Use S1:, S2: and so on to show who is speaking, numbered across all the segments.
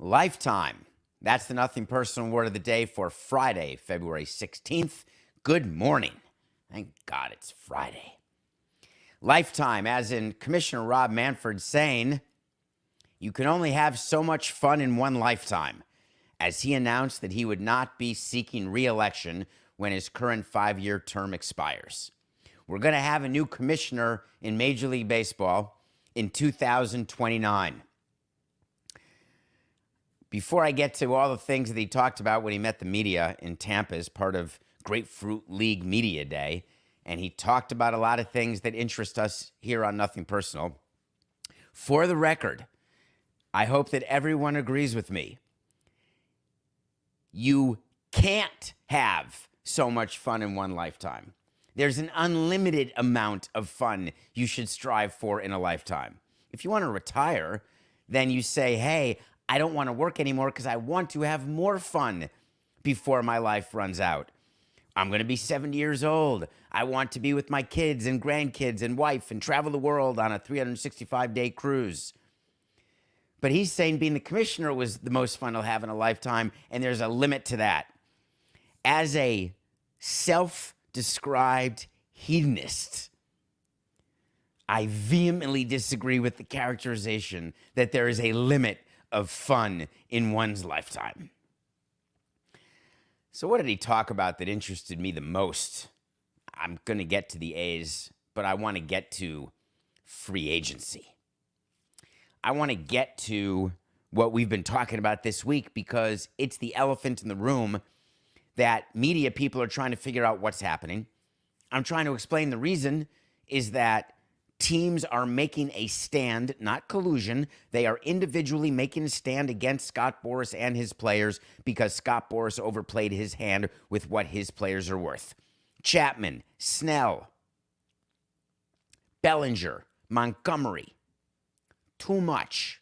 S1: Lifetime. That's the Nothing Personal Word of the Day for Friday, February 16th. Good morning. Thank God it's Friday. Lifetime, as in Commissioner Rob Manfred saying, you can only have so much fun in one lifetime, as he announced that he would not be seeking re-election when his current 5-year term expires. We're going to have a new commissioner in Major League Baseball in 2029. Before I get to all the things that he talked about when he met the media in Tampa as part of Grapefruit League Media Day, and he talked about a lot of things that interest us here on Nothing Personal. For the record, I hope that everyone agrees with me. You can't have so much fun in one lifetime. There's an unlimited amount of fun you should strive for in a lifetime. If you want to retire, then you say, hey, I don't want to work anymore because I want to have more fun before my life runs out. I'm going to be 70 years old. I want to be with my kids and grandkids and wife and travel the world on a 365-day cruise. But he's saying being the commissioner was the most fun he'll have in a lifetime, and there's a limit to that. As a self-described hedonist, I vehemently disagree with the characterization that there is a limit of fun in one's lifetime. So what did he talk about that interested me the most? I'm going to get to the A's, but I want to get to free agency. I want to get to what we've been talking about this week because it's the elephant in the room that media people are trying to figure out what's happening. I'm trying to explain the reason is that teams are making a stand, not collusion. They are individually making a stand against Scott Boras and his players because Scott Boras overplayed his hand with what his players are worth. Chapman, Snell, Bellinger, Montgomery. Too much.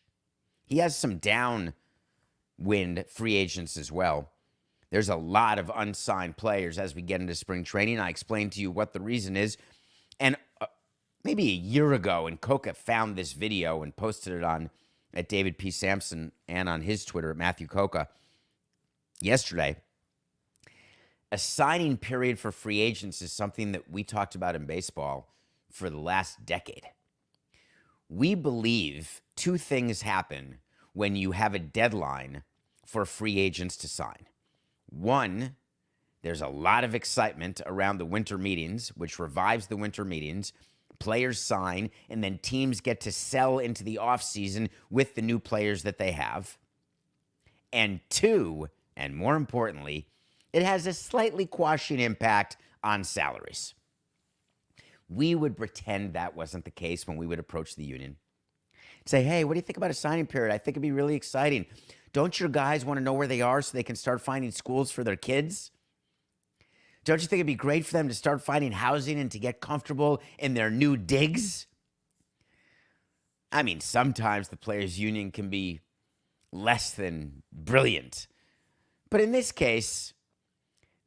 S1: He has some downwind free agents as well. There's a lot of unsigned players as we get into spring training. I explained to you what the reason is. And maybe a year ago, and Coca found this video and posted it on at David P. Sampson and on his Twitter at Matthew Coca yesterday. A signing period for free agents is something that we talked about in baseball for the last decade. We believe two things happen when you have a deadline for free agents to sign. One, there's a lot of excitement around the winter meetings, which revives the winter meetings. Players sign, and then teams get to sell into the offseason with the new players that they have. And two, and more importantly, it has a slightly quashing impact on salaries. We would pretend that wasn't the case when we would approach the union. Say, hey, what do you think about a signing period? I think it'd be really exciting. Don't your guys want to know where they are so they can start finding schools for their kids? Don't you think it'd be great for them to start finding housing and to get comfortable in their new digs? I mean, sometimes the players' union can be less than brilliant. But in this case,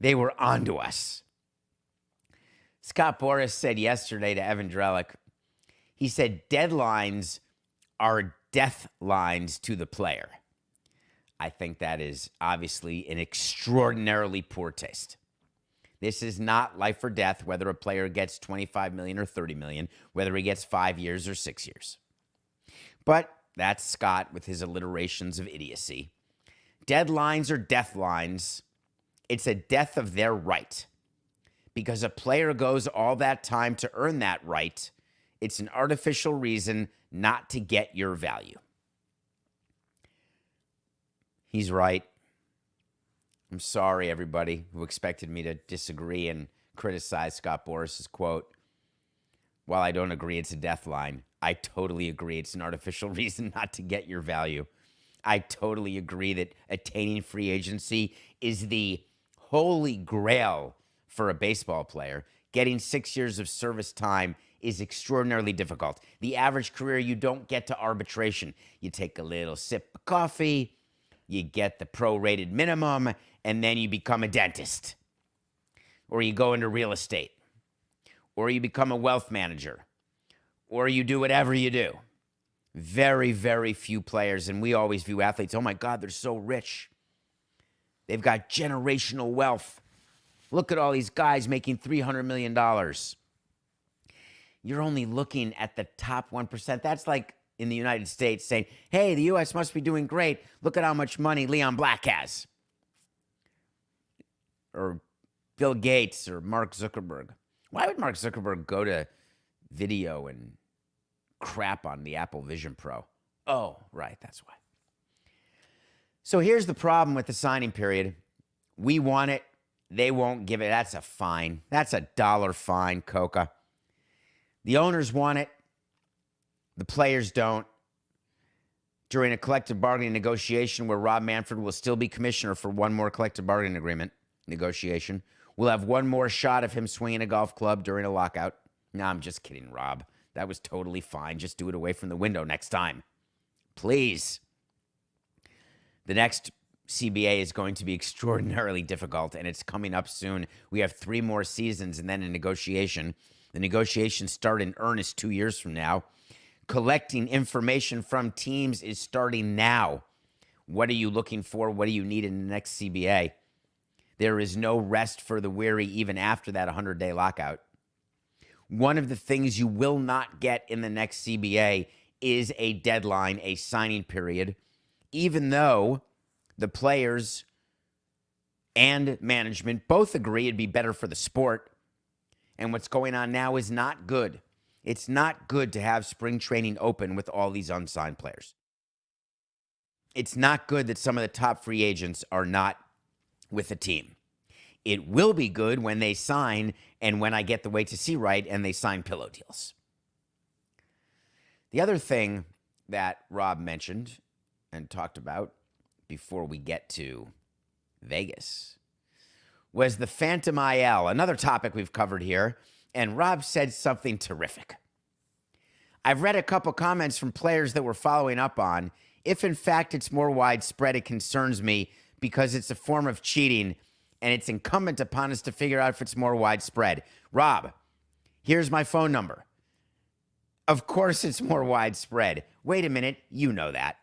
S1: they were onto us. Scott Boras said yesterday to Evan Drellick, he said, deadlines are death lines to the player. I think that is obviously an extraordinarily poor taste. This is not life or death, whether a player gets $25 million or $30 million, whether he gets 5 years or 6 years. But that's Scott with his alliterations of idiocy. Deadlines are death lines. It's a death of their right. Because a player goes all that time to earn that right, it's an artificial reason not to get your value. He's right. I'm sorry, everybody who expected me to disagree and criticize Scott Boras' quote. While I don't agree it's a death line, I totally agree it's an artificial reason not to get your value. I totally agree that attaining free agency is the holy grail for a baseball player. Getting 6 years of service time is extraordinarily difficult. The average career, you don't get to arbitration. You take a little sip of coffee, you get the prorated minimum, and then you become a dentist. Or you go into real estate. Or you become a wealth manager. Or you do whatever you do. Very, very few players, and we always view athletes, oh my God, they're so rich. They've got generational wealth. Look at all these guys making $300 million. You're only looking at the top 1%. That's like in the United States saying, hey, the U.S. must be doing great. Look at how much money Leon Black has. Or Bill Gates or Mark Zuckerberg. Why would Mark Zuckerberg go to video and crap on the Apple Vision Pro? Oh, right, that's why. So here's the problem with the signing period. We want it. They won't give it. That's a fine. That's a $1 fine, Coca. The owners want it. The players don't. During a collective bargaining negotiation where Rob Manfred will still be commissioner for one more collective bargaining agreement negotiation, we'll have one more shot of him swinging a golf club during a lockout. No, I'm just kidding, Rob. That was totally fine. Just do it away from the window next time. Please. The next CBA is going to be extraordinarily difficult, and it's coming up soon. We have 3 more seasons and then a negotiation. The negotiations start in earnest 2 years from now. Collecting information from teams is starting now. What are you looking for? What do you need in the next CBA? There is no rest for the weary even after that 100-day lockout. One of the things you will not get in the next CBA is a deadline, a signing period, even though the players and management both agree it'd be better for the sport. And what's going on now is not good. It's not good to have spring training open with all these unsigned players. It's not good that some of the top free agents are not with the team. It will be good when they sign and when I get the wait to see right and they sign pillow deals. The other thing that Rob mentioned and talked about before we get to Vegas was the Phantom IL, another topic we've covered here, and Rob said something terrific. I've read a couple comments from players that we're following up on. If in fact it's more widespread, it concerns me because it's a form of cheating and it's incumbent upon us to figure out if it's more widespread. Rob, here's my phone number. Of course it's more widespread. Wait a minute, you know that.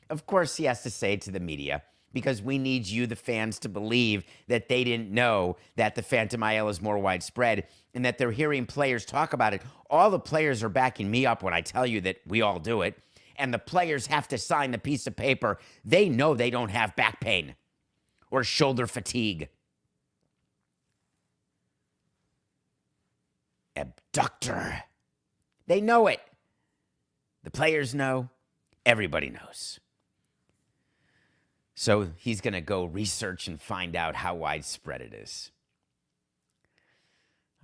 S1: Of course he has to say it to the media because we need you, the fans, to believe that they didn't know that the Phantom IL is more widespread and that they're hearing players talk about it. All the players are backing me up when I tell you that we all do it, and the players have to sign the piece of paper. They know they don't have back pain or shoulder fatigue. Abductor. They know it. The players know. Everybody knows. So he's going to go research and find out how widespread it is.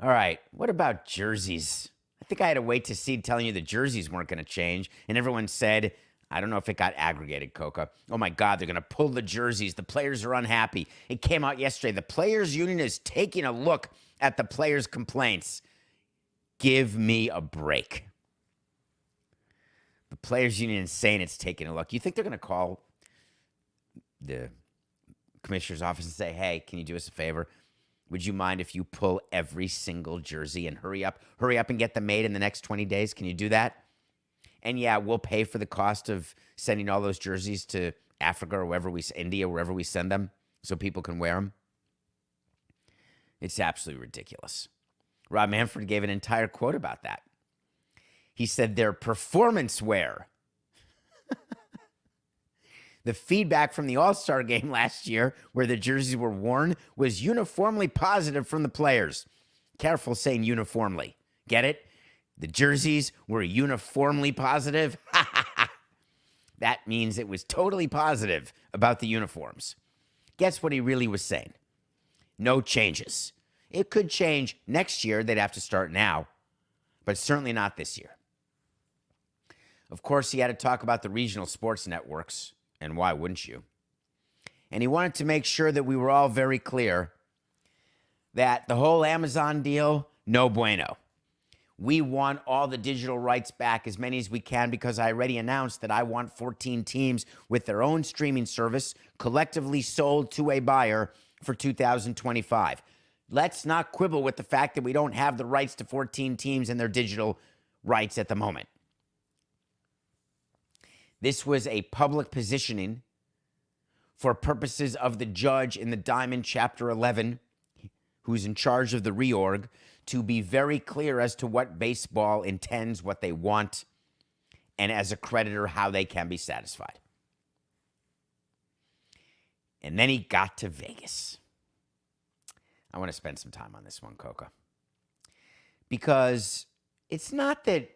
S1: All right, what about jerseys? I think I had to wait to see telling you the jerseys weren't going to change. And everyone said, I don't know if it got aggregated, Coca. Oh my God, they're going to pull the jerseys. The players are unhappy. It came out yesterday. The players union is taking a look at the players' complaints. Give me a break. The players union is saying it's taking a look. You think they're going to call the commissioner's office and say, hey, can you do us a favor? Would you mind if you pull every single jersey and hurry up and get them made in the next 20 days? Can you do that? And yeah, we'll pay for the cost of sending all those jerseys to Africa or India, wherever we send them so people can wear them. It's absolutely ridiculous. Rob Manfred gave an entire quote about that. He said they're performance wear. The feedback from the All-Star game last year, where the jerseys were worn, was uniformly positive from the players. Careful saying uniformly. Get it? The jerseys were uniformly positive. That means it was totally positive about the uniforms. Guess what he really was saying? No changes. It could change next year. They'd have to start now, but certainly not this year. Of course, he had to talk about the regional sports networks. And why wouldn't you? And he wanted to make sure that we were all very clear that the whole Amazon deal, no bueno. We want all the digital rights back, as many as we can, because I already announced that I want 14 teams with their own streaming service collectively sold to a buyer for 2025. Let's not quibble with the fact that we don't have the rights to 14 teams and their digital rights at the moment. This was a public positioning for purposes of the judge in the Diamond Chapter 11, who's in charge of the reorg, to be very clear as to what baseball intends, what they want, and as a creditor, how they can be satisfied. And then he got to Vegas. I want to spend some time on this one, Coca. Because it's not that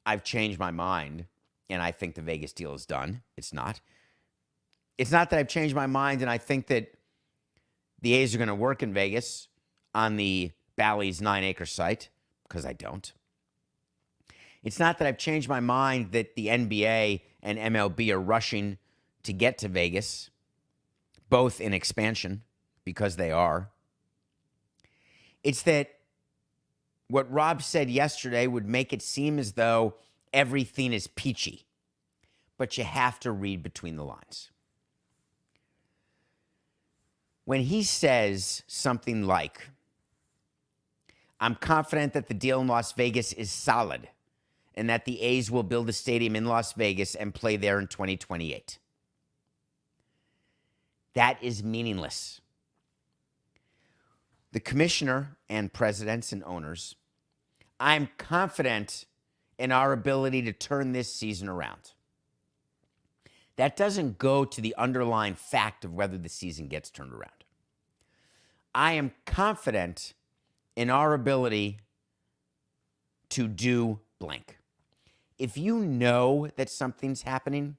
S1: I've changed my mind and I think the Vegas deal is done. It's not. It's not that I've changed my mind and I think that the A's are going to work in Vegas on the Bally's 9-acre site, because I don't. It's not that I've changed my mind that the NBA and MLB are rushing to get to Vegas, both in expansion, because they are. It's that what Rob said yesterday would make it seem as though everything is peachy, but you have to read between the lines. When he says something like, I'm confident that the deal in Las Vegas is solid and that the A's will build a stadium in Las Vegas and play there in 2028. That is meaningless. The commissioner and presidents and owners, I'm confident in our ability to turn this season around. That doesn't go to the underlying fact of whether the season gets turned around. I am confident in our ability to do blank. If you know that something's happening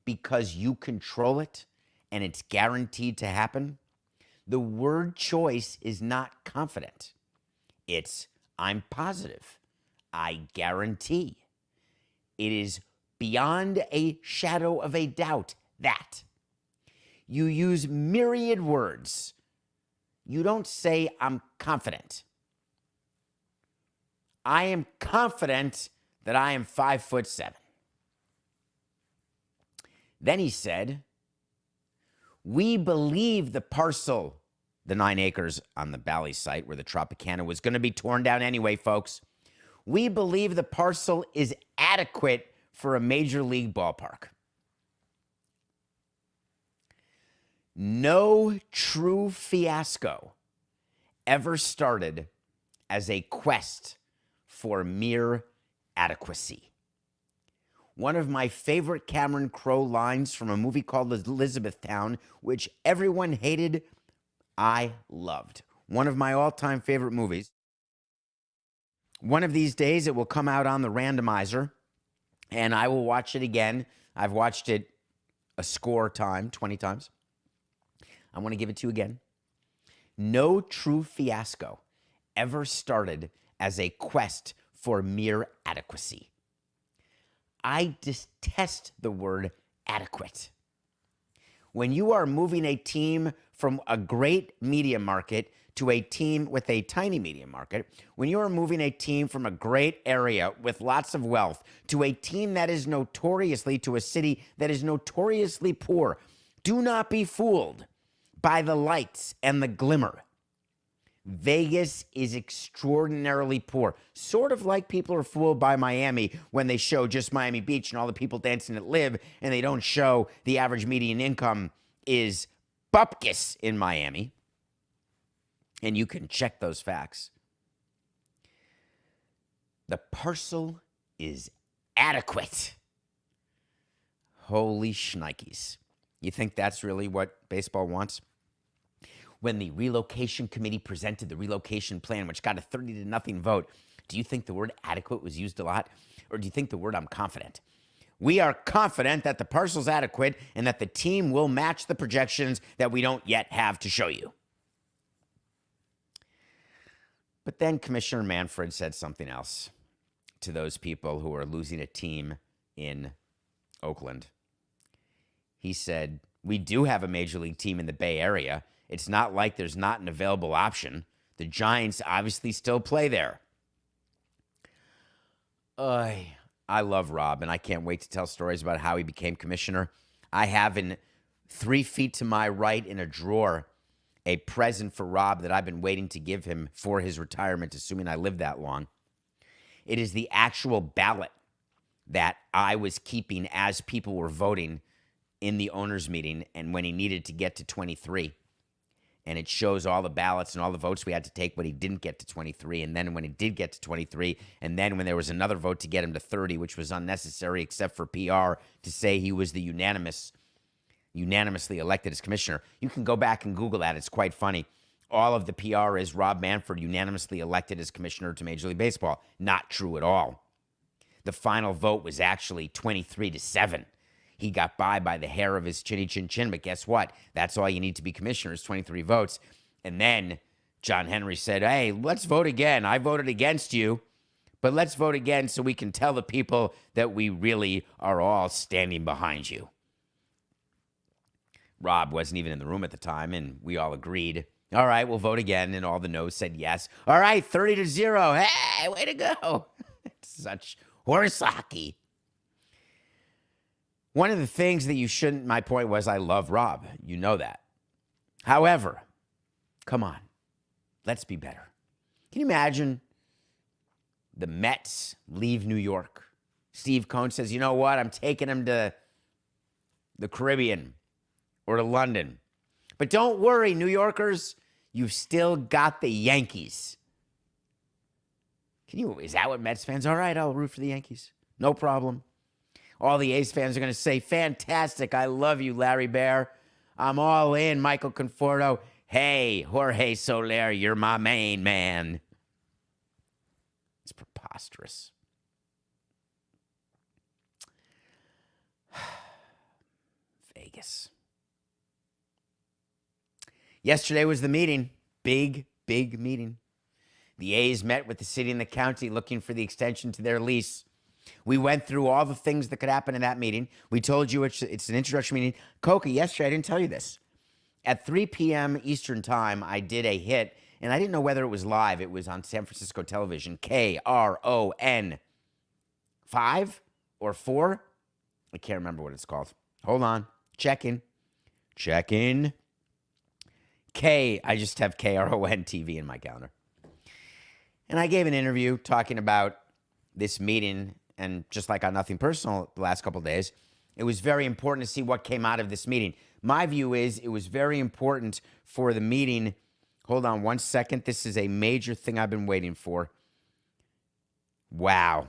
S1: because you control it and it's guaranteed to happen, the word choice is not confident. It's I'm positive. I guarantee. It is beyond a shadow of a doubt that. You use myriad words. You don't say, I'm confident. I am confident that I am 5'7". Then he said, we believe the parcel, the 9 acres on the Bally site where the Tropicana was going to be torn down anyway, folks. We believe the parcel is adequate for a major league ballpark. No true fiasco ever started as a quest for mere adequacy. One of my favorite Cameron Crowe lines from a movie called Elizabethtown, which everyone hated, I loved. One of my all-time favorite movies. One of these days, it will come out on the randomizer, and I will watch it again. I've watched it a score time, 20 times. I want to give it to you again. No true fiasco ever started as a quest for mere adequacy. I detest the word adequate. When you are moving a team from a great media market to a team with a tiny media market, when you are moving a team from a great area with lots of wealth to a team that is notoriously, to a city that is notoriously poor, do not be fooled by the lights and the glimmer. Vegas is extraordinarily poor. Sort of like people are fooled by Miami when they show just Miami Beach and all the people dancing at Live, and they don't show the average median income is bupkis in Miami. And you can check those facts. The parcel is adequate. Holy shnikes. You think that's really what baseball wants? When the relocation committee presented the relocation plan, which got a 30-0 vote, do you think the word adequate was used a lot? Or do you think the word I'm confident? We are confident that the parcel's adequate and that the team will match the projections that we don't yet have to show you. But then Commissioner Manfred said something else to those people who are losing a team in Oakland. He said, we do have a major league team in the Bay Area. It's not like there's not an available option. The Giants obviously still play there. I love Rob, and I can't wait to tell stories about how he became commissioner. I have in 3 feet to my right in a drawer a present for Rob that I've been waiting to give him for his retirement, assuming I live that long. It is the actual ballot that I was keeping as people were voting in the owners' meeting, and when he needed to get to 23. And it shows all the ballots and all the votes we had to take when he didn't get to 23, and then when he did get to 23, and then when there was another vote to get him to 30, which was unnecessary except for PR to say he was the unanimously elected as commissioner. You can go back and Google that. It's quite funny. All of the PR is Rob Manfred unanimously elected as commissioner to Major League Baseball. Not true at all. The final vote was actually 23-7. He got by the hair of his chinny chin chin, but guess what? That's all you need to be commissioner is 23 votes. And then John Henry said, hey, let's vote again. I voted against you, but let's vote again so we can tell the people that we really are all standing behind you. Rob wasn't even in the room at the time, and we all agreed. All right, we'll vote again, and all the no's said yes. All right, 30-0. Hey, way to go. Such horse hockey. One of the things that you shouldn't, my point was I love Rob. You know that. However, come on, let's be better. Can you imagine the Mets leave New York? Steve Cohn says, you know what? I'm taking him to the Caribbean or to London. But don't worry, New Yorkers, you've still got the Yankees. Is that what Mets fans? All right, I'll root for the Yankees. No problem. All the A's fans are going to say, fantastic, I love you, Larry Bear. I'm all in, Michael Conforto. Hey, Jorge Soler, you're my main man. It's preposterous. Vegas. Yesterday was the meeting. Big meeting. The A's met with the city and the county looking for the extension to their lease. We went through all the things that could happen in that meeting. We told you it's an introduction meeting. Coca, yesterday, I didn't tell you this. At 3 p.m. Eastern time, I did a hit, and I didn't know whether it was live. It was on San Francisco television, KRON 5 or 4. I can't remember what it's called. Hold on. Check in. I just have KRON TV in my calendar. And I gave an interview talking about this meeting, and just like on Nothing Personal the last couple of days, it was very important to see what came out of this meeting. My view is it was very important for the meeting. Hold on one second. This is a major thing I've been waiting for. Wow.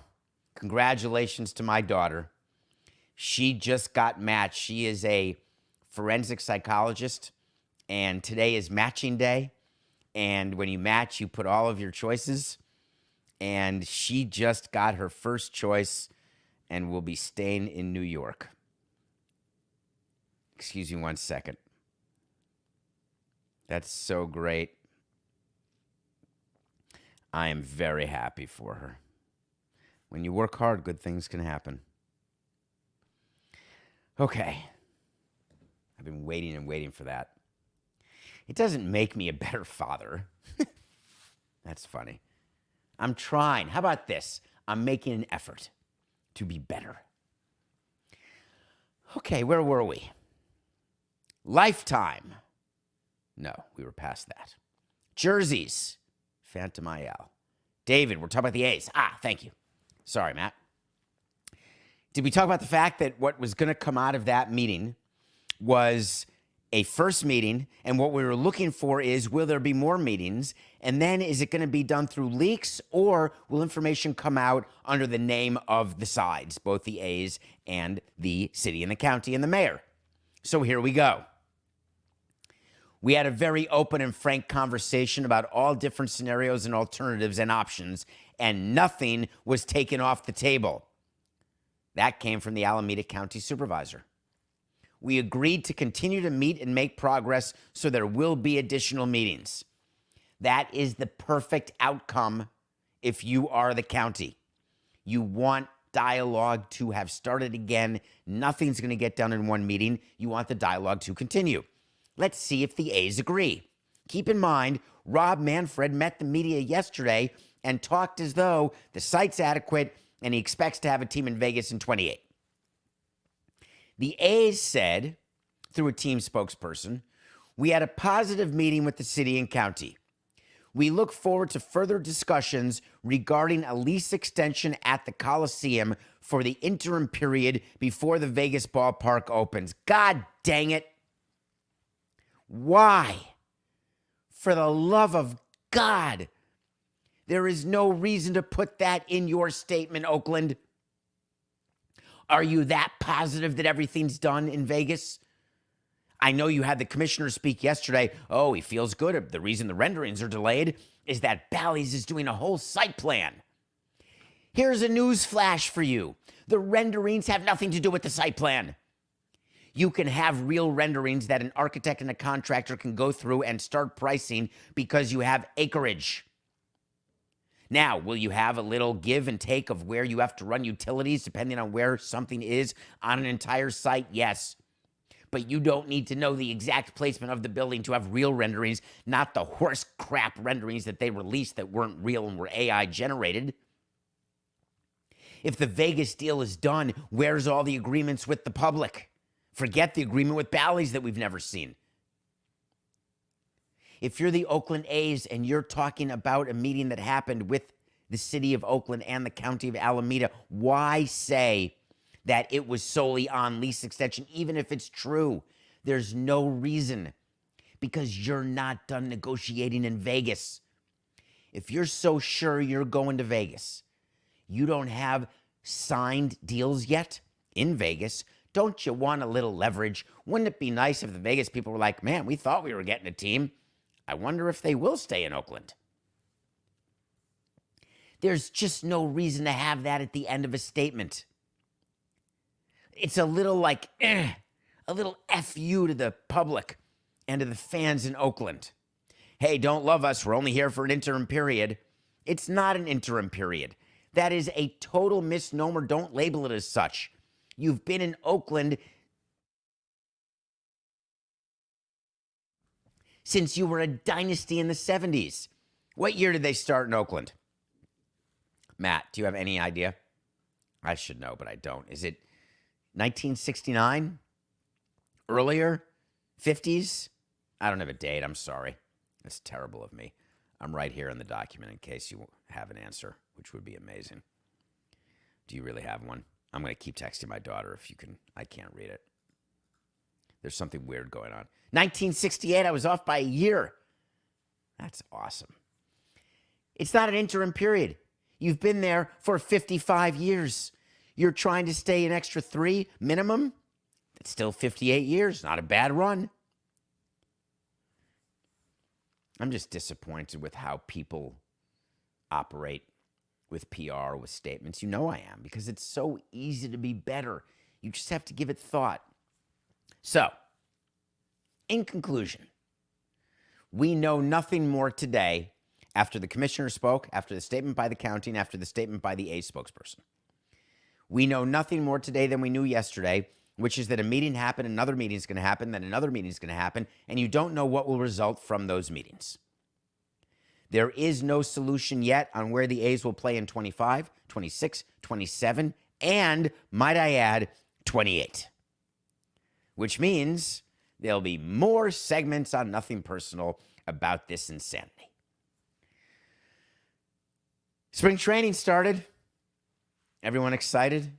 S1: Congratulations to my daughter. She just got matched. She is a forensic psychologist, and today is matching day. And when you match, you put all of your choices. And she just got her first choice and will be staying in New York. Excuse me one second. That's so great. I am very happy for her. When you work hard, good things can happen. Okay. I've been waiting and waiting for that. It doesn't make me a better father. That's funny. I'm trying. How about this? I'm making an effort to be better. Okay, where were we? Lifetime. No, we were past that. Jerseys. Phantom IL. David, we're talking about the A's. Thank you. Sorry, Matt. Did we talk about the fact that what was going to come out of that meeting was a first meeting, and what we were looking for is, will there be more meetings? And then is it going to be done through leaks, or will information come out under the name of the sides, both the A's and the city and the county and the mayor? So here we go. We had a very open and frank conversation about all different scenarios and alternatives and options, and nothing was taken off the table. That came from the Alameda County Supervisor. We agreed to continue to meet and make progress, so there will be additional meetings. That is the perfect outcome if you are the county. You want dialogue to have started again. Nothing's going to get done in one meeting. You want the dialogue to continue. Let's see if the A's agree. Keep in mind, Rob Manfred met the media yesterday and talked as though the site's adequate and he expects to have a team in Vegas in 28. The A's said, through a team spokesperson, we had a positive meeting with the city and county. We look forward to further discussions regarding a lease extension at the Coliseum for the interim period before the Vegas ballpark opens. God dang it. Why? For the love of God. There is no reason to put that in your statement, Oakland. Are you that positive that everything's done in Vegas? I know you had the commissioner speak yesterday. Oh, he feels good. The reason the renderings are delayed is that Bally's is doing a whole site plan. Here's a news flash for you. The renderings have nothing to do with the site plan. You can have real renderings that an architect and a contractor can go through and start pricing because you have acreage. Now, will you have a little give and take of where you have to run utilities depending on where something is on an entire site? Yes. But you don't need to know the exact placement of the building to have real renderings, not the horse crap renderings that they released that weren't real and were AI generated. If the Vegas deal is done, where's all the agreements with the public? Forget the agreement with Bally's that we've never seen. If you're the Oakland A's and you're talking about a meeting that happened with the city of Oakland and the county of Alameda, why say that it was solely on lease extension, even if it's true? There's no reason, because you're not done negotiating in Vegas. If you're so sure you're going to Vegas, you don't have signed deals yet in Vegas, don't you want a little leverage? Wouldn't it be nice if the Vegas people were like, man, we thought we were getting a team. I wonder if they will stay in Oakland. There's just no reason to have that at the end of a statement. It's a little like, a little F you to the public and to the fans in Oakland. Hey, don't love us. We're only here for an interim period. It's not an interim period. That is a total misnomer. Don't label it as such. You've been in Oakland since you were a dynasty in the 70s. What year did they start in Oakland? Matt, do you have any idea? I should know, but I don't. Is it 1969? Earlier? 50s? I don't have a date. I'm sorry. That's terrible of me. I'm right here in the document in case you have an answer, which would be amazing. Do you really have one? I'm going to keep texting my daughter if you can. I can't read it. There's something weird going on. 1968, I was off by a year. That's awesome. It's not an interim period. You've been there for 55 years. You're trying to stay an extra 3 minimum. That's still 58 years. Not a bad run. I'm just disappointed with how people operate with PR, with statements. You know I am, because it's so easy to be better. You just have to give it thought. So, in conclusion, we know nothing more today after the commissioner spoke, after the statement by the county, and after the statement by the A spokesperson. We know nothing more today than we knew yesterday, which is that a meeting happened, another meeting is going to happen, then another meeting is going to happen, and you don't know what will result from those meetings. There is no solution yet on where the A's will play in 25, 26, 27, and, might I add, 28. Which means there'll be more segments on Nothing Personal about this insanity. Spring training started. Everyone excited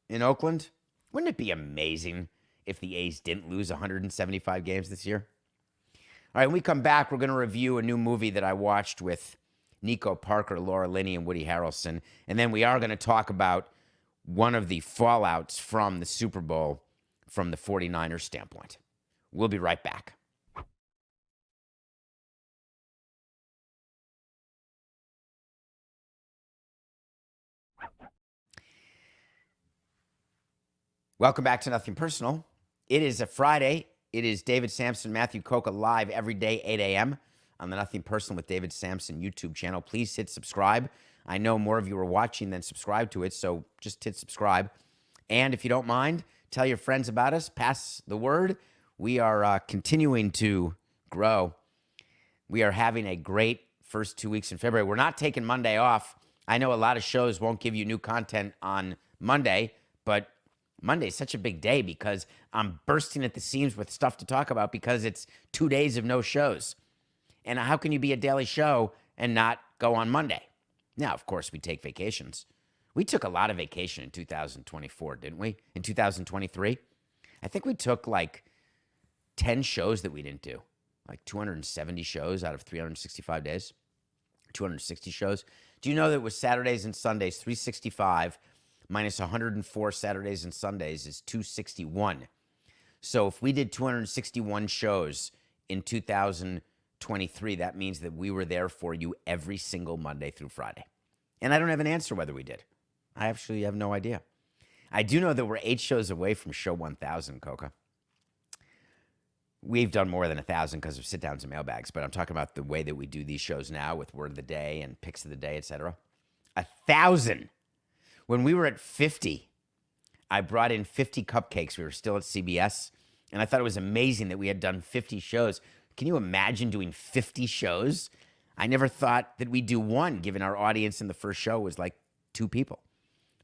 S1: in Oakland? Wouldn't it be amazing if the A's didn't lose 175 games this year? All right, when we come back, we're going to review a new movie that I watched with Nico Parker, Laura Linney, and Woody Harrelson. And then we are going to talk about one of the fallouts from the Super Bowl from the 49ers standpoint. We'll be right back. Welcome back to Nothing Personal. It is a Friday. It is David Sampson, Matthew Coca live every day, 8 a.m. on the Nothing Personal with David Sampson YouTube channel. Please hit subscribe. I know more of you are watching than subscribe to it, so just hit subscribe. And if you don't mind, tell your friends about us. Pass the word. We are continuing to grow. We are having a great first 2 weeks in February. We're not taking Monday off. I know a lot of shows won't give you new content on Monday, but Monday's such a big day because I'm bursting at the seams with stuff to talk about because it's 2 days of no shows. And how can you be a daily show and not go on Monday. Now, of course, we take vacations. We took a lot of vacation in 2024, didn't we? In 2023? I think we took like 10 shows that we didn't do, like 270 shows out of 365 days, 260 shows. Do you know that it was Saturdays and Sundays, 365 minus 104 Saturdays and Sundays is 261. So if we did 261 shows in 2023, that means that we were there for you every single Monday through Friday. And I don't have an answer whether we did. I actually have no idea. I do know that we're 8 shows away from show 1,000, Coca. We've done more than 1,000 because of sit-downs and mailbags, but I'm talking about the way that we do these shows now with word of the day and picks of the day, etc. 1,000. When we were at 50, I brought in 50 cupcakes. We were still at CBS, and I thought it was amazing that we had done 50 shows. Can you imagine doing 50 shows? I never thought that we'd do one, given our audience in the first show was like 2 people.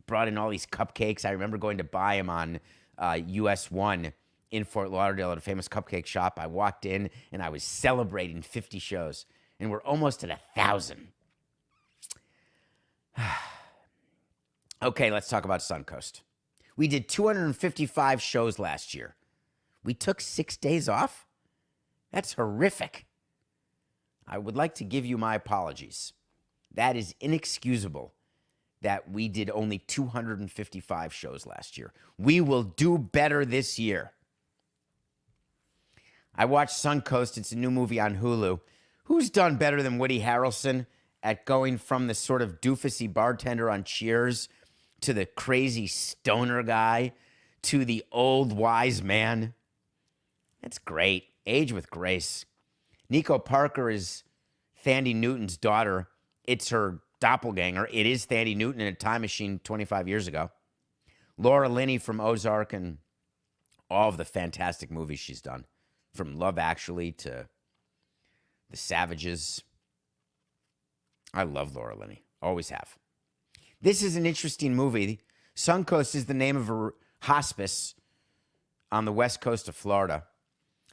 S1: Brought in all these cupcakes. I remember going to buy them on US 1 in Fort Lauderdale at a famous cupcake shop. I walked in, and I was celebrating 50 shows, and we're almost at 1,000. Okay, let's talk about Suncoast. We did 255 shows last year. We took 6 days off? That's horrific. I would like to give you my apologies. That is inexcusable that we did only 255 shows last year. We will do better this year. I watched Suncoast. It's a new movie on Hulu. Who's done better than Woody Harrelson at going from the sort of doofusy bartender on Cheers to the crazy stoner guy to the old wise man? That's great. Age with grace. Nico Parker is Thandie Newton's daughter. It's her doppelganger. It is Thandie Newton in a time machine 25 years ago. Laura Linney from Ozark and all of the fantastic movies she's done, from Love Actually to The Savages. I love Laura Linney. Always have. This is an interesting movie. Suncoast is the name of a hospice on the west coast of Florida.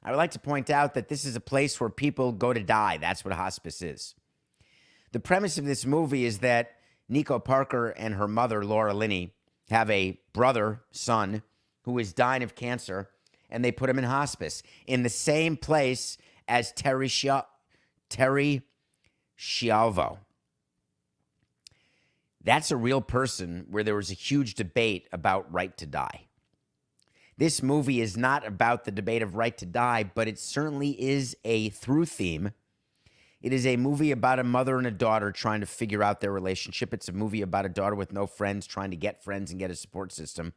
S1: I would like to point out that this is a place where people go to die. That's what a hospice is. The premise of this movie is that Nico Parker and her mother, Laura Linney, have a brother, son, who is dying of cancer, and they put him in hospice in the same place as Terry Schiavo. That's a real person where there was a huge debate about right to die. This movie is not about the debate of right to die, but it certainly is a through theme. It is a movie about a mother and a daughter trying to figure out their relationship. It's a movie about a daughter with no friends trying to get friends and get a support system.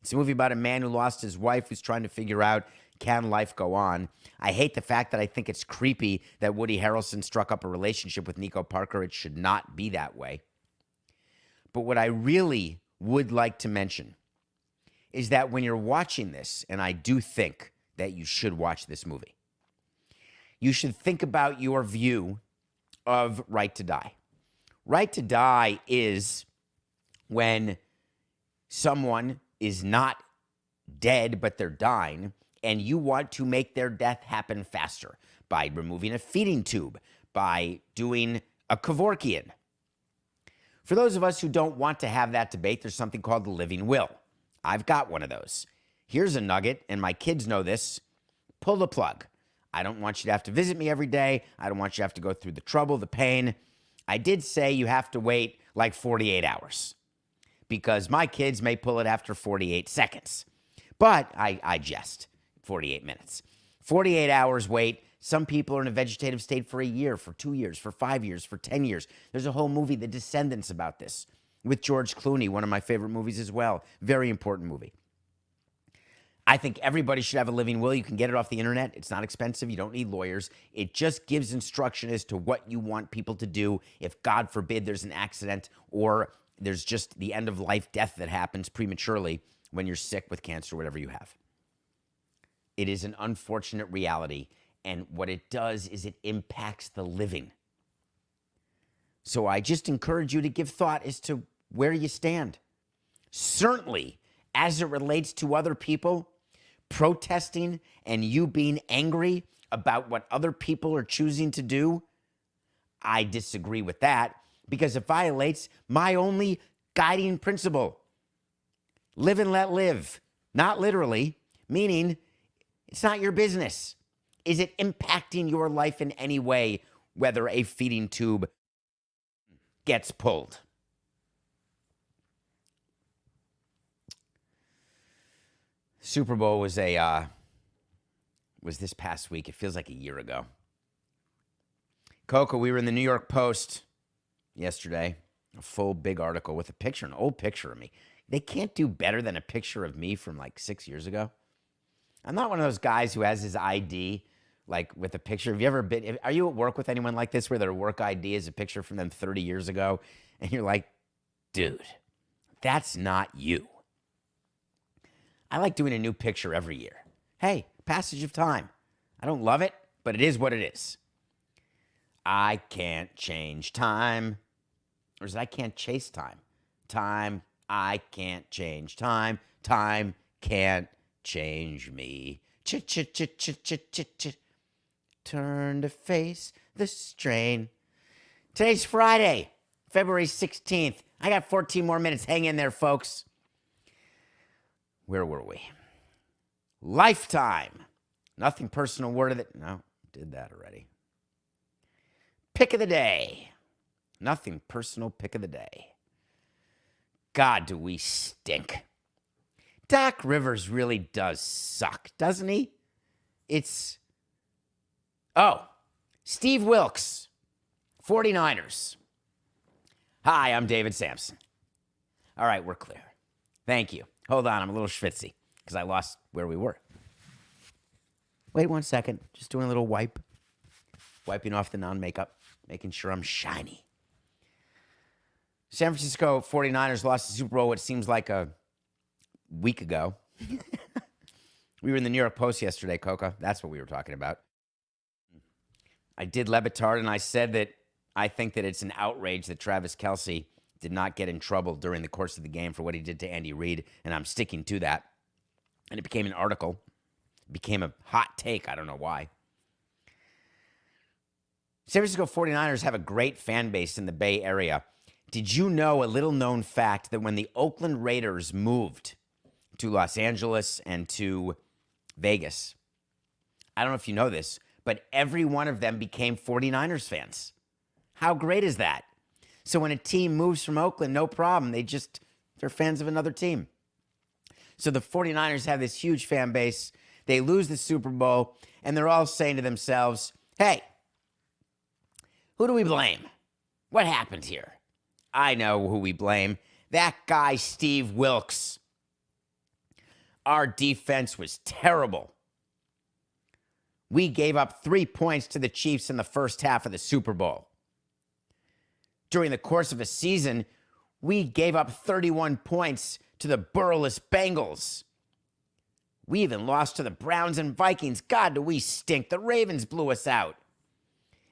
S1: It's a movie about a man who lost his wife who's trying to figure out, can life go on? I hate the fact that I think it's creepy that Woody Harrelson struck up a relationship with Nico Parker. It should not be that way. But what I really would like to mention is that when you're watching this, and I do think that you should watch this movie, you should think about your view of right to die. Right to die is when someone is not dead, but they're dying, and you want to make their death happen faster by removing a feeding tube, by doing a Kevorkian. For those of us who don't want to have that debate, there's something called the living will. I've got one of those. Here's a nugget, and my kids know this. Pull the plug. I don't want you to have to visit me every day. I don't want you to have to go through the trouble, the pain. I did say you have to wait like 48 hours because my kids may pull it after 48 seconds. But I jest. 48 minutes. 48 hours wait. Some people are in a vegetative state for a year, for 2 years, for 5 years, for 10 years. There's a whole movie, The Descendants, about this with George Clooney, one of my favorite movies as well. Very important movie. I think everybody should have a living will. You can get it off the internet. It's not expensive. You don't need lawyers. It just gives instruction as to what you want people to do if, God forbid, there's an accident or there's just the end of life death that happens prematurely when you're sick with cancer or whatever you have. It is an unfortunate reality, and what it does is it impacts the living. So I just encourage you to give thought as to where you stand. Certainly, as it relates to other people, protesting and you being angry about what other people are choosing to do, I disagree with that because it violates my only guiding principle. Live and let live. Not literally, meaning it's not your business. Is it impacting your life in any way, whether a feeding tube gets pulled? Super Bowl was this past week. It feels like a year ago. Coco, we were in the New York Post yesterday, a full big article with a picture, an old picture of me. They can't do better than a picture of me from like 6 years ago. I'm not one of those guys who has his ID like with a picture. Have you ever been, are you at work with anyone like this where their work ID is a picture from them 30 years ago? And you're like, dude, that's not you. I like doing a new picture every year. Hey, passage of time. I don't love it, but it is what it is. I can't change time. Or is it I can't chase time? Time, I can't change time. Time can't change me. Ch-ch-ch-ch-ch-ch-ch. Turn to face the strain. Today's Friday, February 16th. I got 14 more minutes. Hang in there, folks. Where were we? Lifetime. Nothing personal word of it. No, did that already. Pick of the day. Nothing personal pick of the day. God, do we stink. Doc Rivers really does suck, doesn't he? Steve Wilks, 49ers. Hi, I'm David Sampson. All right, we're clear. Thank you. Hold on, I'm a little schwitzy because I lost where we were. Wait 1 second. Just doing a little wipe. Wiping off the non-makeup, making sure I'm shiny. San Francisco 49ers lost the Super Bowl, what seems like a week ago. We were in the New York Post yesterday, Coca. That's what we were talking about. I did Le Batard, and I said that I think that it's an outrage that Travis Kelce did not get in trouble during the course of the game for what he did to Andy Reid, and I'm sticking to that. And it became an article. It became a hot take. I don't know why. San Francisco 49ers have a great fan base in the Bay Area. Did you know a little-known fact that when the Oakland Raiders moved to Los Angeles and to Vegas, I don't know if you know this, but every one of them became 49ers fans. How great is that? So when a team moves from Oakland, no problem. They're fans of another team. So the 49ers have this huge fan base. They lose the Super Bowl, and they're all saying to themselves, hey, who do we blame? What happened here? I know who we blame. That guy, Steve Wilks. Our defense was terrible. We gave up 3 points to the Chiefs in the first half of the Super Bowl. During the course of a season, we gave up 31 points to the Burless Bengals. We even lost to the Browns and Vikings. God, do we stink. The Ravens blew us out.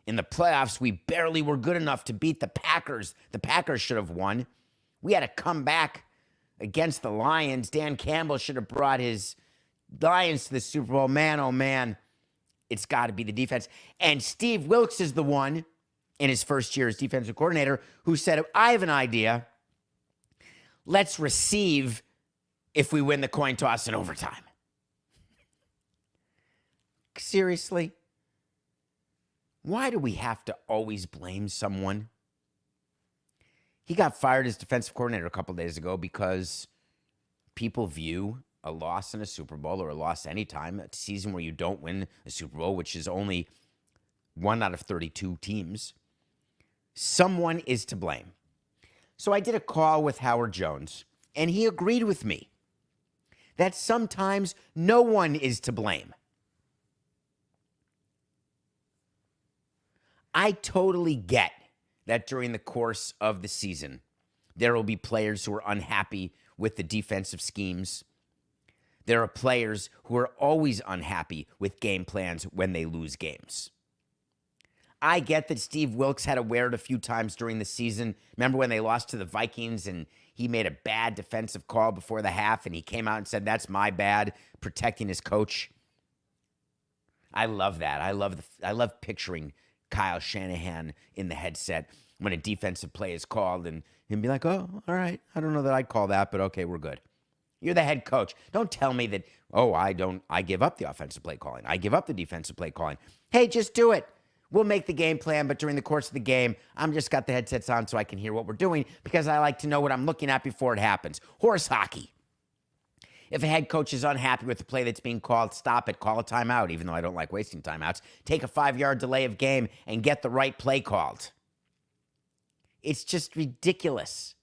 S1: In the playoffs, we barely were good enough to beat the Packers. The Packers should have won. We had to come back against the Lions. Dan Campbell should have brought his Lions to the Super Bowl. Man, oh man, it's got to be the defense. And Steve Wilks is the one, in his first year as defensive coordinator, who said, I have an idea. Let's receive if we win the coin toss in overtime. Seriously? Why do we have to always blame someone? He got fired as defensive coordinator a couple days ago because people view a loss in a Super Bowl or a loss anytime, a season where you don't win a Super Bowl, which is only 1 out of 32 teams, someone is to blame. So I did a call with Howard Jones, and he agreed with me that sometimes no one is to blame. I totally get that during the course of the season, there will be players who are unhappy with the defensive schemes. There are players who are always unhappy with game plans when they lose games. I get that Steve Wilks had to wear it a few times during the season. Remember when they lost to the Vikings and he made a bad defensive call before the half and he came out and said, that's my bad, protecting his coach? I love that. I love picturing Kyle Shanahan in the headset when a defensive play is called and he'd be like, oh, all right, I don't know that I'd call that, but okay, we're good. You're the head coach. Don't tell me that, oh, I give up the offensive play calling. I give up the defensive play calling. Hey, just do it. We'll make the game plan, but during the course of the game, I'm just got the headsets on so I can hear what we're doing because I like to know what I'm looking at before it happens. Horse hockey. If a head coach is unhappy with the play that's being called, stop it. Call a timeout, even though I don't like wasting timeouts. Take a 5-yard delay of game and get the right play called. It's just ridiculous.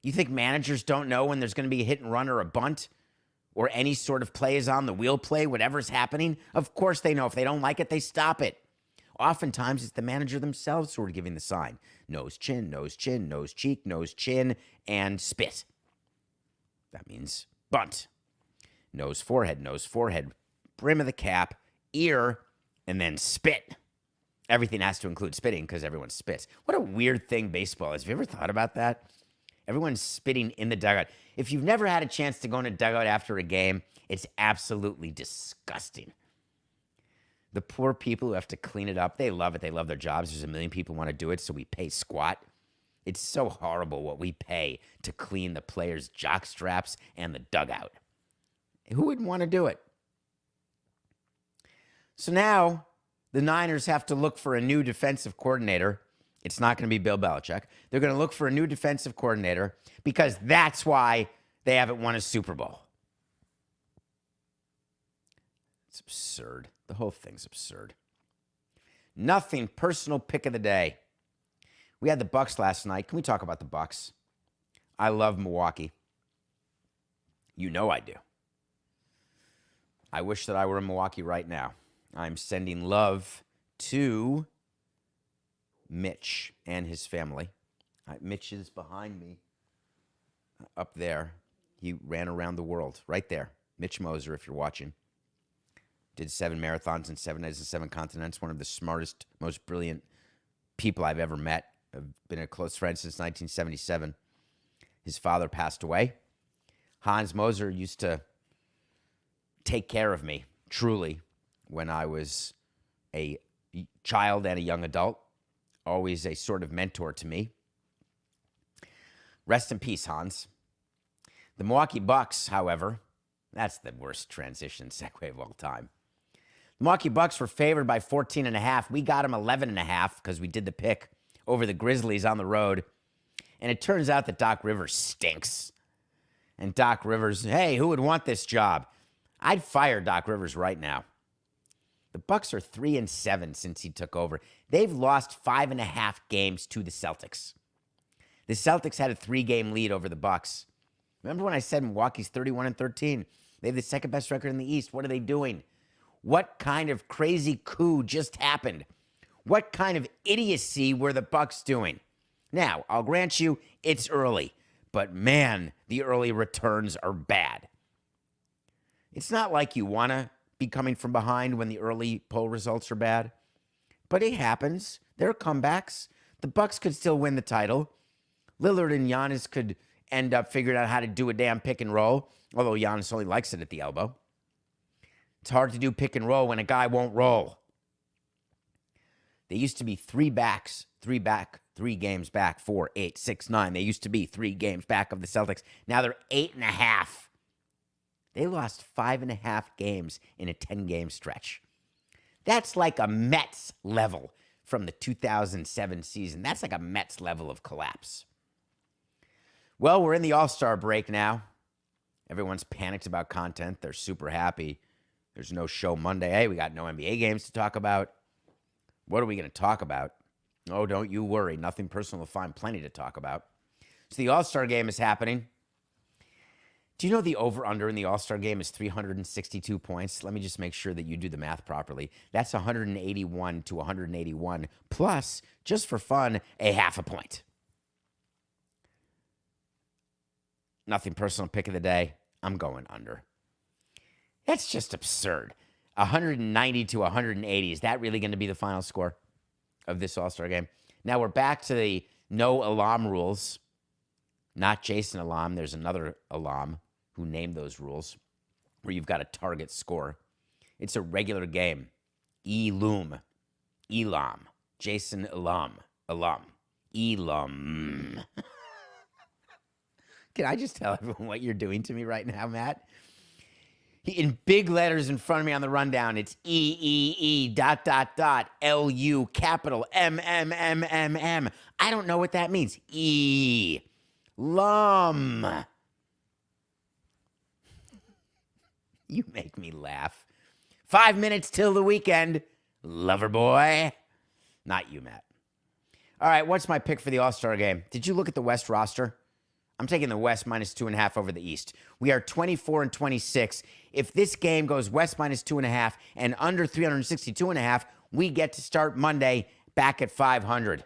S1: You think managers don't know when there's going to be a hit and run or a bunt or any sort of play is on the wheel play, whatever's happening? Of course they know. If they don't like it, they stop it. Oftentimes, it's the manager themselves who are giving the sign. Nose, chin, nose, chin, nose, cheek, nose, chin, and spit. That means bunt. Nose, forehead, brim of the cap, ear, and then spit. Everything has to include spitting because everyone spits. What a weird thing baseball is. Have you ever thought about that? Everyone's spitting in the dugout. If you've never had a chance to go in a dugout after a game, it's absolutely disgusting. The poor people who have to clean it up, they love it. They love their jobs. There's a million people who want to do it, so we pay squat. It's so horrible what we pay to clean the players' jock straps and the dugout. Who would want to do it? So now the Niners have to look for a new defensive coordinator. It's not going to be Bill Belichick. They're going to look for a new defensive coordinator because that's why they haven't won a Super Bowl. It's absurd. The whole thing's absurd. Nothing personal pick of the day. We had the Bucks last night. Can we talk about the Bucks? I love Milwaukee. You know I do. I wish that I were in Milwaukee right now. I'm sending love to Mitch and his family. Mitch is behind me up there. He ran around the world right there. Mitch Moser, if you're watching. Did 7 marathons in 7 days and 7 continents. One of the smartest, most brilliant people I've ever met. I've been a close friend since 1977. His father passed away. Hans Moser used to take care of me, truly, when I was a child and a young adult. Always a sort of mentor to me. Rest in peace, Hans. The Milwaukee Bucks, however, that's the worst transition segue of all time. The Milwaukee Bucks were favored by 14.5. We got them 11.5 because we did the pick over the Grizzlies on the road. And it turns out that Doc Rivers stinks. And Doc Rivers, hey, who would want this job? I'd fire Doc Rivers right now. The Bucks are 3-7 since he took over. They've lost 5.5 games to the Celtics. The Celtics had a 3-game lead over the Bucks. Remember when I said Milwaukee's 31-13? They have the second best record in the East. What are they doing? What kind of crazy coup just happened? What kind of idiocy were the Bucks doing? Now, I'll grant you, it's early. But man, the early returns are bad. It's not like you want to be coming from behind when the early poll results are bad. But it happens. There are comebacks. The Bucks could still win the title. Lillard and Giannis could end up figuring out how to do a damn pick and roll, although Giannis only likes it at the elbow. It's hard to do pick and roll when a guy won't roll. They used to be 3 games back, 4, 8, 6, 9. They used to be 3 games back of the Celtics. Now they're 8.5. They lost 5.5 games in a 10-game stretch. That's like a Mets level from the 2007 season. That's like a Mets level of collapse. Well, we're in the All-Star break now. Everyone's panicked about content. They're super happy. There's no show Monday. Hey, we got no NBA games to talk about. What are we going to talk about? Oh, don't you worry. Nothing personal. We'll find plenty to talk about. So the All-Star game is happening. Do you know the over-under in the All-Star game is 362 points? Let me just make sure that you do the math properly. That's 181 to 181, plus, just for fun, a half a point. Nothing personal pick of the day. I'm going under. That's just absurd. 190 to 180. Is that really going to be the final score of this All-Star game? Now we're back to the no Elam rules. Not Jason Elam. There's another Elam who named those rules where you've got a target score. It's a regular game. Eloom. Elam. Jason Elam. Elam. Can I just tell everyone what you're doing to me right now, Matt? In big letters in front of me on the rundown, it's E L-U capital M. I don't know what that means. Lum. You make me laugh. 5 minutes till the weekend, lover boy. Not you, Matt. All right, what's my pick for the All-Star game? Did you look at the West roster? I'm taking the West minus 2.5 over the East. We are 24-26. If this game goes West minus 2.5 and under 362.5, we get to start Monday back at 500.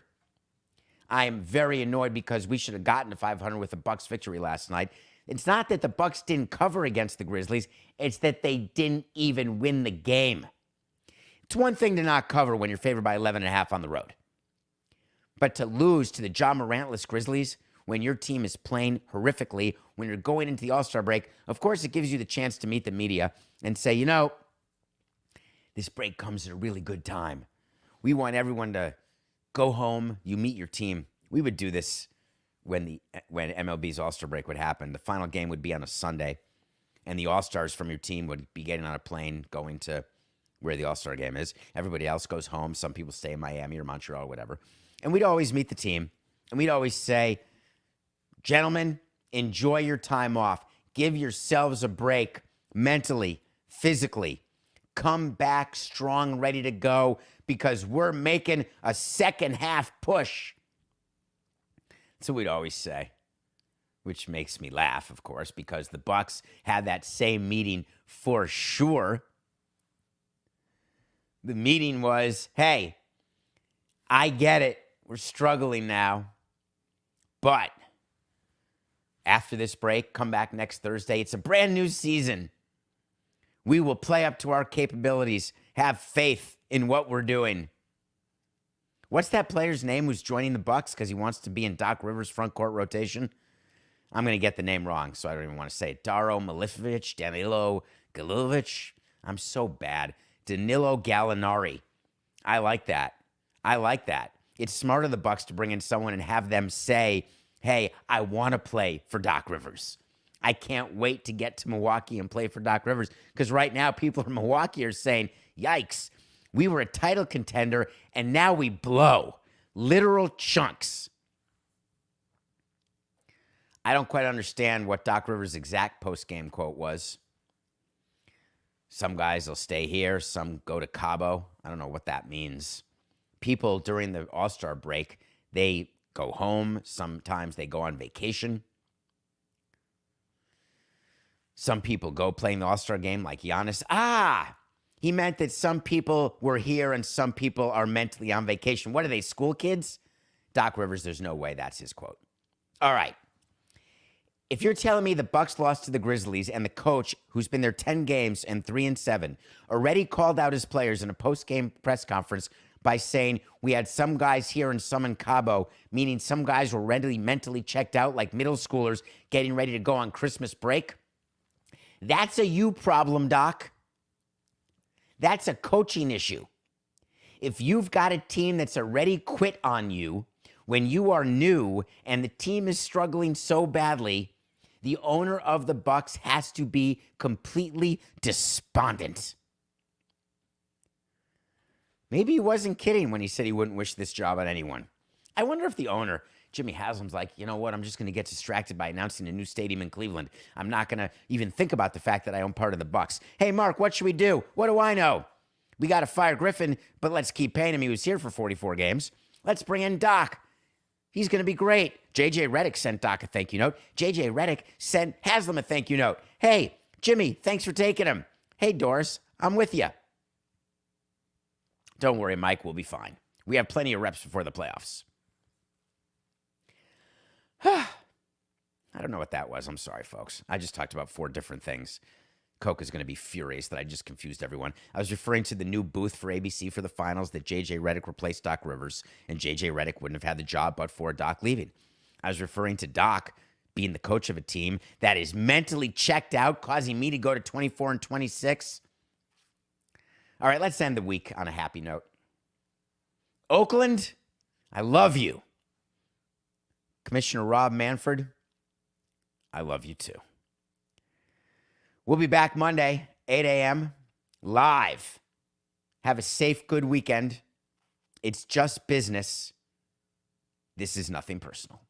S1: I am very annoyed because we should have gotten to 500 with the Bucks victory last night. It's not that the Bucks didn't cover against the Grizzlies. It's that they didn't even win the game. It's one thing to not cover when you're favored by 11.5 on the road. But to lose to the Ja Morantless Grizzlies when your team is playing horrifically, when you're going into the All-Star break, of course it gives you the chance to meet the media and say, you know, this break comes at a really good time. We want everyone to go home, you meet your team. We would do this when MLB's All-Star break would happen. The final game would be on a Sunday, and the All-Stars from your team would be getting on a plane going to where the All-Star game is. Everybody else goes home. Some people stay in Miami or Montreal or whatever. And we'd always meet the team, and we'd always say, gentlemen, enjoy your time off. Give yourselves a break mentally, physically. Come back strong, ready to go, because we're making a second half push. That's what we'd always say, which makes me laugh, of course, because the Bucks had that same meeting for sure. The meeting was, hey, I get it. We're struggling now. But after this break, come back next Thursday. It's a brand new season. We will play up to our capabilities. Have faith in what we're doing. What's that player's name who's joining the Bucks because he wants to be in Doc Rivers' front court rotation? I'm going to get the name wrong, so I don't even want to say it. Daro Milivojevic, Danilo Galilovic. I'm so bad. Danilo Gallinari. I like that. It's smart of the Bucks to bring in someone and have them say, hey, I want to play for Doc Rivers. I can't wait to get to Milwaukee and play for Doc Rivers. Because right now, people in Milwaukee are saying, yikes, we were a title contender, and now we blow. Literal chunks. I don't quite understand what Doc Rivers' exact post-game quote was. Some guys will stay here, some go to Cabo. I don't know what that means. People during the All-Star break, they go home. Sometimes they go on vacation. Some people go playing the All-Star game like Giannis. He meant that some people were here and some people are mentally on vacation. What are they, school kids? Doc Rivers, there's no way that's his quote. All right. If you're telling me the Bucks lost to the Grizzlies and the coach, who's been there 10 games and 3-7, already called out his players in a post-game press conference by saying we had some guys here and some in Cabo, meaning some guys were mentally checked out like middle schoolers getting ready to go on Christmas break. That's a you problem, Doc. That's a coaching issue. If you've got a team that's already quit on you when you are new and the team is struggling so badly, the owner of the Bucks has to be completely despondent. Maybe he wasn't kidding when he said he wouldn't wish this job on anyone. I wonder if the owner, Jimmy Haslam's like, you know what, I'm just going to get distracted by announcing a new stadium in Cleveland. I'm not going to even think about the fact that I own part of the Bucks. Hey, Mark, what should we do? What do I know? We got to fire Griffin, but let's keep paying him. He was here for 44 games. Let's bring in Doc. He's going to be great. J.J. Redick sent Doc a thank you note. J.J. Redick sent Haslam a thank you note. Hey, Jimmy, thanks for taking him. Hey, Doris, I'm with you. Don't worry, Mike, we'll be fine. We have plenty of reps before the playoffs. I don't know what that was. I'm sorry, folks. I just talked about 4 different things. Coke is going to be furious that I just confused everyone. I was referring to the new booth for ABC for the finals that J.J. Redick replaced Doc Rivers, and J.J. Redick wouldn't have had the job but for Doc leaving. I was referring to Doc being the coach of a team that is mentally checked out, causing me to go to 24-26. All right, let's end the week on a happy note. Oakland, I love you. Commissioner Rob Manfred, I love you too. We'll be back Monday, 8 a.m., live. Have a safe, good weekend. It's just business. This is nothing personal.